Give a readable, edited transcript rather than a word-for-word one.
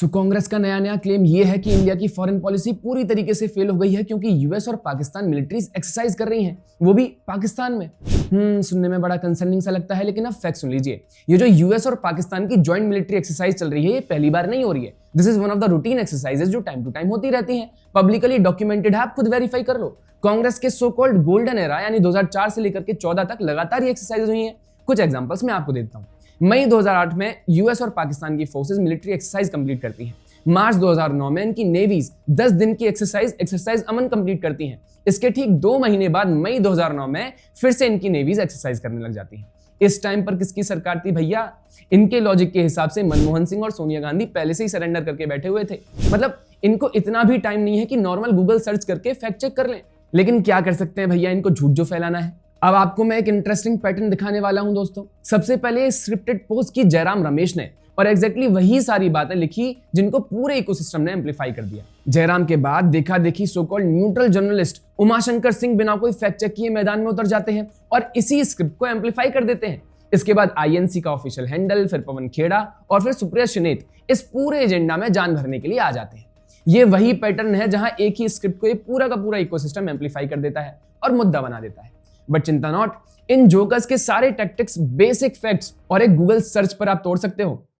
कांग्रेस का नया क्लेम ये है कि इंडिया की फॉरेन पॉलिसी पूरी तरीके से फेल हो गई है क्योंकि यूएस और पाकिस्तान मिलिट्रीज एक्सरसाइज कर रही हैं, वो भी पाकिस्तान में। सुनने में बड़ा कंसर्निंग सा लगता है, लेकिन अब फैक्ट सुन लीजिए। ये जो यूएस और पाकिस्तान की जॉइंट मिलिट्री एक्सरसाइज चल रही है, ये पहली बार नहीं हो रही है। This is one of the routine exercises जो टाइम टू टाइम होती रहती हैं, पब्लिकली डॉक्यूमेंटेड है, आप खुद वेरीफाई कर लो। कांग्रेस के सो कॉल्ड गोल्डन एरा यानी 2004 से लेकर के 14 तक लगातार ये एक्सरसाइज हुई हैं। कुछ एग्जांपल्स मैं आपको देता हूं। मई 2008 में यूएस और पाकिस्तान की फोर्सेस मिलिट्री एक्सरसाइज कंप्लीट करती हैं। मार्च 2009 में इनकी नेवीज 10 दिन की एक्सरसाइज अमन कंप्लीट करती हैं। इसके ठीक 2 महीने बाद मई 2009 में फिर से इनकी नेवीज एक्सरसाइज करने लग जाती हैं। इस टाइम पर किसकी सरकार थी भैया? इनके लॉजिक के हिसाब से मनमोहन सिंह और सोनिया गांधी पहले से ही सरेंडर करके बैठे हुए थे। मतलब इनको इतना भी टाइम नहीं है कि नॉर्मल गूगल सर्च करके फैक्ट चेक कर लें। लेकिन क्या कर सकते हैं भैया, इनको झूठ जो फैलाना है। अब आपको मैं एक इंटरेस्टिंग पैटर्न दिखाने वाला हूं दोस्तों। सबसे पहले स्क्रिप्टेड पोस्ट की जयराम रमेश ने, और एग्जैक्टली वही सारी बातें लिखी जिनको पूरे इकोसिस्टम ने एम्पलीफाई कर दिया। जयराम के बाद देखा देखी so called neutral journalist Umashankar Singh बिना कोई फैक्ट चेक किए मैदान में उतर जाते हैं और इसी स्क्रिप्ट को एम्पलीफाई कर देते हैं। इसके बाद आईएनसी का ऑफिशियल हैंडल, फिर पवन खेड़ा और फिर सुप्रिया शिनेत इस पूरे एजेंडा में जान भरने के लिए आ जाते हैं। ये वही पैटर्न है जहां एक ही स्क्रिप्ट को ये पूरा का पूरा इकोसिस्टम एम्पलीफाई कर देता है और मुद्दा बना देता है। बट चिंता नॉट, इन जोकर्स के सारे टैक्टिक्स, बेसिक फैक्ट्स और एक गूगल सर्च पर आप तोड़ सकते हो।